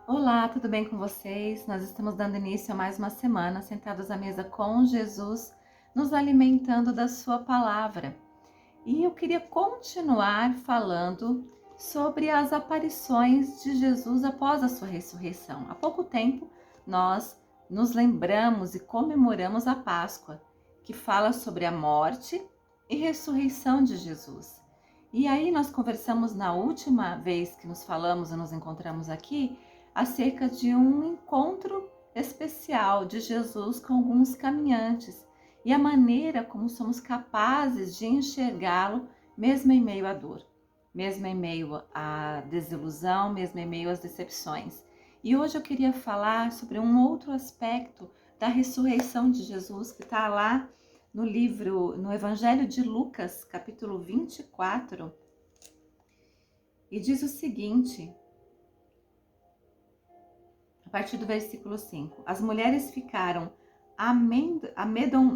Olá, tudo bem com vocês? Nós estamos dando início a mais uma semana sentados à mesa com Jesus, nos alimentando da Sua palavra. E eu queria continuar falando sobre as aparições de Jesus após a sua ressurreição. Há pouco tempo nós nos lembramos e comemoramos a Páscoa, que fala sobre a morte e ressurreição de Jesus. E aí nós conversamos na última vez que nos falamos e nos encontramos aqui acerca de um encontro especial de Jesus com alguns caminhantes e a maneira como somos capazes de enxergá-lo mesmo em meio à dor, mesmo em meio à desilusão, mesmo em meio às decepções. E hoje eu queria falar sobre um outro aspecto da ressurreição de Jesus que está lá no Evangelho de Lucas, capítulo 24, e diz o seguinte, a partir do versículo 5: As mulheres ficaram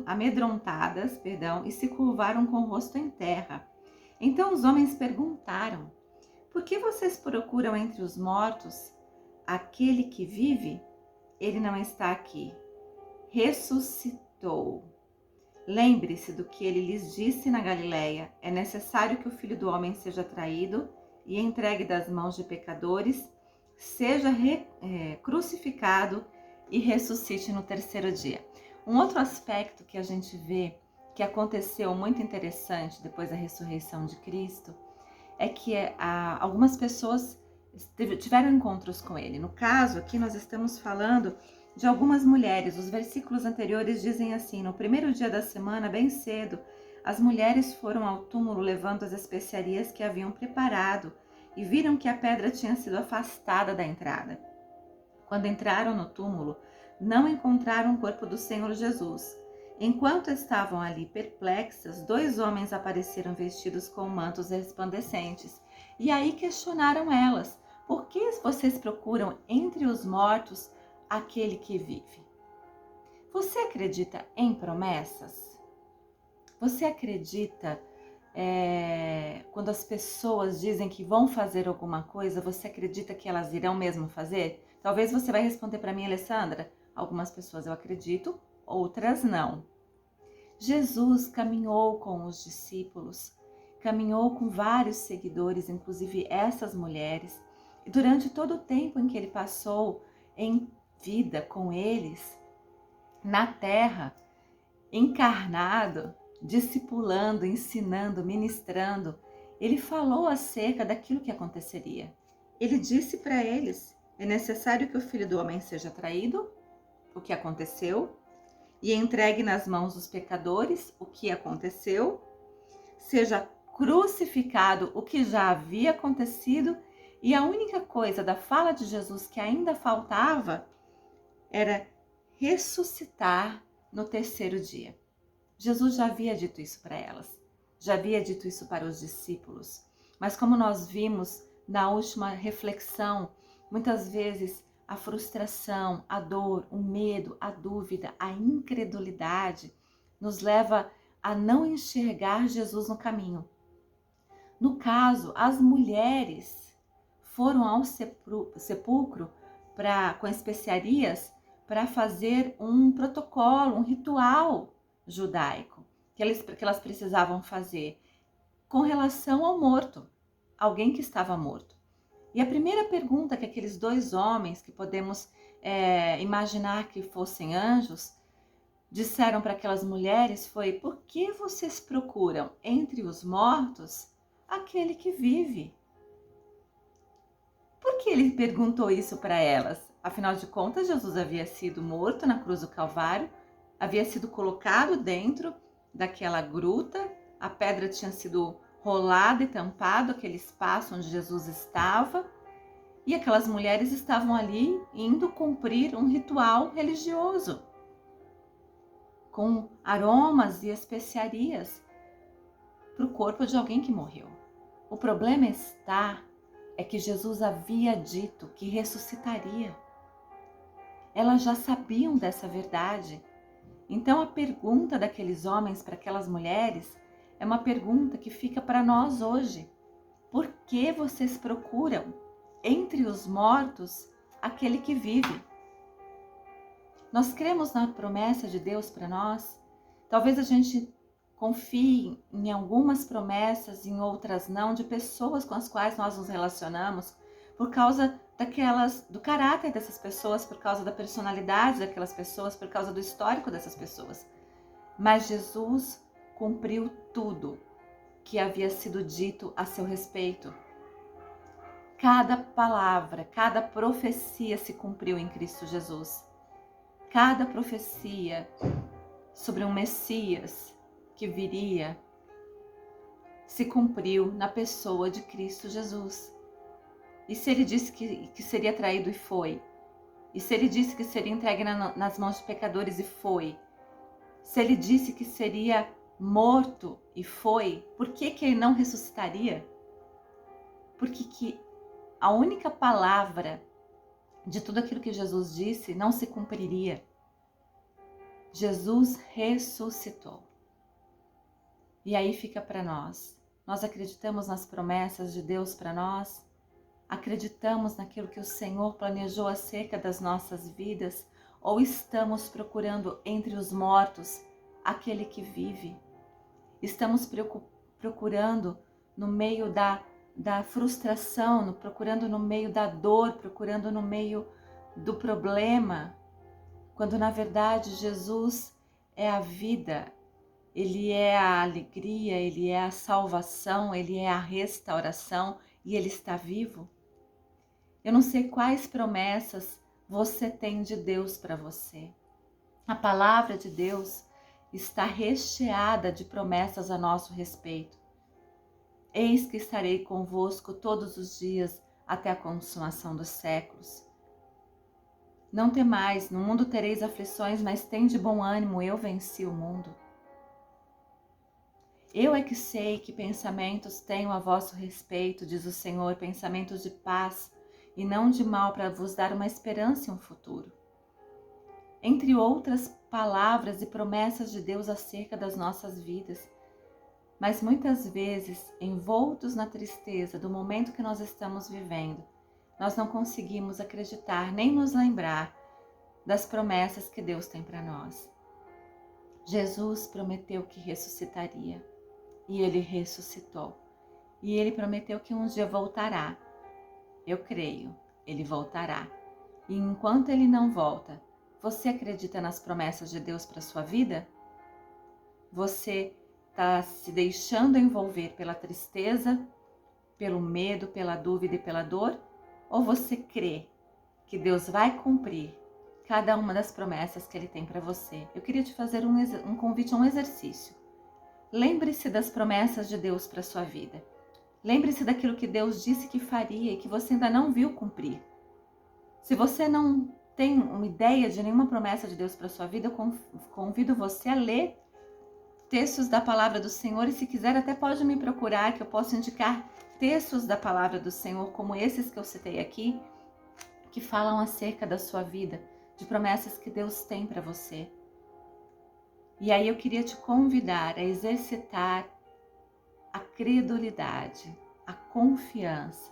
amedrontadas, e se curvaram com o rosto em terra. Então os homens perguntaram: Por que vocês procuram entre os mortos aquele que vive? Ele não está aqui. Ressuscitou. Lembre-se do que ele lhes disse na Galileia: é necessário que o Filho do Homem seja traído e entregue das mãos de pecadores, seja crucificado e ressuscite no terceiro dia. Um outro aspecto que a gente vê que aconteceu muito interessante depois da ressurreição de Cristo é que algumas pessoas tiveram encontros com ele. No caso, aqui nós estamos falando de algumas mulheres. Os versículos anteriores dizem assim: no primeiro dia da semana, bem cedo, as mulheres foram ao túmulo levando as especiarias que haviam preparado e viram que a pedra tinha sido afastada da entrada. Quando entraram no túmulo, não encontraram o corpo do Senhor Jesus. Enquanto estavam ali perplexas, dois homens apareceram vestidos com mantos resplandecentes. E aí questionaram elas: por que vocês procuram entre os mortos aquele que vive? Você acredita em promessas? Você acredita quando as pessoas dizem que vão fazer alguma coisa, você acredita que elas irão mesmo fazer? Talvez você vai responder para mim, Alessandra: algumas pessoas eu acredito, outras não. Jesus caminhou com os discípulos, caminhou com vários seguidores, inclusive essas mulheres, e durante todo o tempo em que ele passou em vida com eles, na terra, encarnado, discipulando, ensinando, ministrando, ele falou acerca daquilo que aconteceria. Ele disse para eles: é necessário que o Filho do Homem seja traído, o que aconteceu, e entregue nas mãos dos pecadores, o que aconteceu, seja crucificado, o que já havia acontecido, e a única coisa da fala de Jesus que ainda faltava era ressuscitar no terceiro dia. Jesus já havia dito isso para elas, já havia dito isso para os discípulos, mas como nós vimos na última reflexão, muitas vezes a frustração, a dor, o medo, a dúvida, a incredulidade nos leva a não enxergar Jesus no caminho. No caso, as mulheres foram ao sepulcro com especiarias para fazer um protocolo, um ritual judaico que elas precisavam fazer com relação ao morto, alguém que estava morto. E a primeira pergunta que aqueles dois homens, que podemos imaginar que fossem anjos, disseram para aquelas mulheres foi: por que vocês procuram entre os mortos aquele que vive? Por que ele perguntou isso para elas? Afinal de contas, Jesus havia sido morto na cruz do Calvário, havia sido colocado dentro daquela gruta, a pedra tinha sido rolada e tampado aquele espaço onde Jesus estava, e aquelas mulheres estavam ali indo cumprir um ritual religioso, com aromas e especiarias para o corpo de alguém que morreu. O problema é que Jesus havia dito que ressuscitaria. Elas já sabiam dessa verdade. Então a pergunta daqueles homens para aquelas mulheres é uma pergunta que fica para nós hoje. Por que vocês procuram entre os mortos aquele que vive. Nós cremos na promessa de Deus para nós. Talvez a gente confie em algumas promessas, em outras não, de pessoas com as quais nós nos relacionamos, por causa do caráter dessas pessoas, por causa da personalidade daquelas pessoas, por causa do histórico dessas pessoas. Mas Jesus cumpriu tudo que havia sido dito a seu respeito. Cada palavra, cada profecia se cumpriu em Cristo Jesus. Cada profecia sobre um Messias que viria se cumpriu na pessoa de Cristo Jesus. E se ele disse que seria traído, e foi. E se ele disse que seria entregue nas mãos de pecadores, e foi. Se ele disse que seria morto, e foi, por que ele não ressuscitaria? Porque que a única palavra de tudo aquilo que Jesus disse não se cumpriria. Jesus ressuscitou. E aí fica para nós. Nós acreditamos nas promessas de Deus para nós? Acreditamos naquilo que o Senhor planejou acerca das nossas vidas? Ou estamos procurando entre os mortos aquele que vive? Estamos procurando no meio da frustração, procurando no meio da dor, procurando no meio do problema, quando na verdade Jesus é a vida, Ele é a alegria, Ele é a salvação, Ele é a restauração e Ele está vivo? Eu não sei quais promessas você tem de Deus para você. A palavra de Deus está recheada de promessas a nosso respeito. Eis que estarei convosco todos os dias até a consumação dos séculos. Não temais, no mundo tereis aflições, mas tende bom ânimo, eu venci o mundo. Eu é que sei que pensamentos tenho a vosso respeito, diz o Senhor, pensamentos de paz e não de mal, para vos dar uma esperança e um futuro. Entre outras palavras e promessas de Deus acerca das nossas vidas, mas muitas vezes, envoltos na tristeza do momento que nós estamos vivendo, nós não conseguimos acreditar nem nos lembrar das promessas que Deus tem para nós. Jesus prometeu que ressuscitaria e Ele ressuscitou. E Ele prometeu que um dia voltará. Eu creio, Ele voltará. E enquanto Ele não volta, você acredita nas promessas de Deus para a sua vida? Você está se deixando envolver pela tristeza, pelo medo, pela dúvida e pela dor? Ou você crê que Deus vai cumprir cada uma das promessas que Ele tem para você? Eu queria te fazer um convite a um exercício. Lembre-se das promessas de Deus para a sua vida. Lembre-se daquilo que Deus disse que faria e que você ainda não viu cumprir. Se você não tem uma ideia de nenhuma promessa de Deus para a sua vida, eu convido você a ler textos da palavra do Senhor, e se quiser até pode me procurar, que eu posso indicar textos da palavra do Senhor, como esses que eu citei aqui, que falam acerca da sua vida, de promessas que Deus tem para você. E aí eu queria te convidar a exercitar a credulidade, a confiança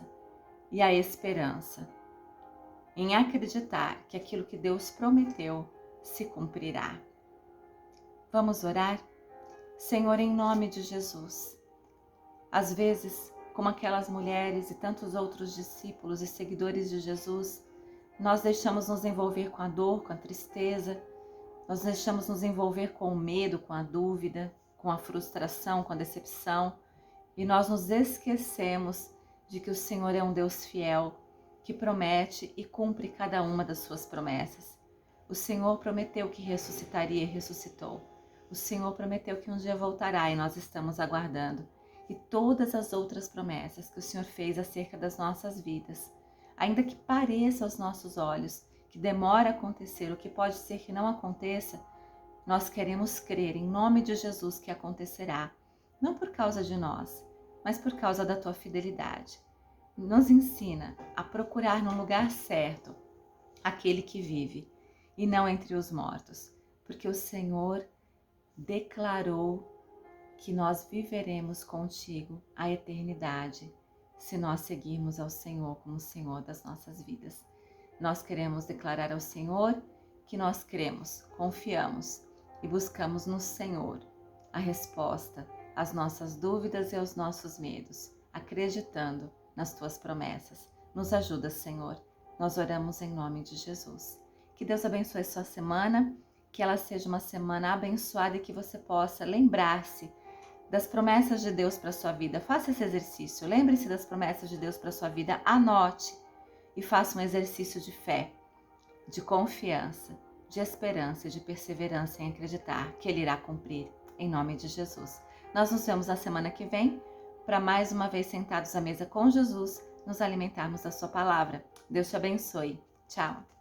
e a esperança em acreditar que aquilo que Deus prometeu se cumprirá. Vamos orar? Senhor, em nome de Jesus, às vezes, como aquelas mulheres e tantos outros discípulos e seguidores de Jesus, nós deixamos nos envolver com a dor, com a tristeza, nós deixamos nos envolver com o medo, com a dúvida, com a frustração, com a decepção, e nós nos esquecemos de que o Senhor é um Deus fiel, que promete e cumpre cada uma das suas promessas. O Senhor prometeu que ressuscitaria e ressuscitou. O Senhor prometeu que um dia voltará e nós estamos aguardando. E todas as outras promessas que o Senhor fez acerca das nossas vidas, ainda que pareça aos nossos olhos que demora a acontecer, ou que pode ser que não aconteça, nós queremos crer em nome de Jesus que acontecerá, não por causa de nós, mas por causa da tua fidelidade. Nos ensina a procurar no lugar certo aquele que vive e não entre os mortos, porque o Senhor declarou que nós viveremos contigo a eternidade se nós seguirmos ao Senhor como o Senhor das nossas vidas. Nós queremos declarar ao Senhor que nós cremos, confiamos e buscamos no Senhor a resposta às nossas dúvidas e aos nossos medos, acreditando nas tuas promessas. Nos ajuda, Senhor. Nós oramos em nome de Jesus. Que Deus abençoe sua semana, que ela seja uma semana abençoada e que você possa lembrar-se das promessas de Deus para sua vida. Faça esse exercício. Lembre-se das promessas de Deus para sua vida. Anote e faça um exercício de fé, de confiança, de esperança e de perseverança em acreditar que Ele irá cumprir, em nome de Jesus. Nós nos vemos na semana que vem, para mais uma vez sentados à mesa com Jesus, nos alimentarmos da sua palavra. Deus te abençoe. Tchau!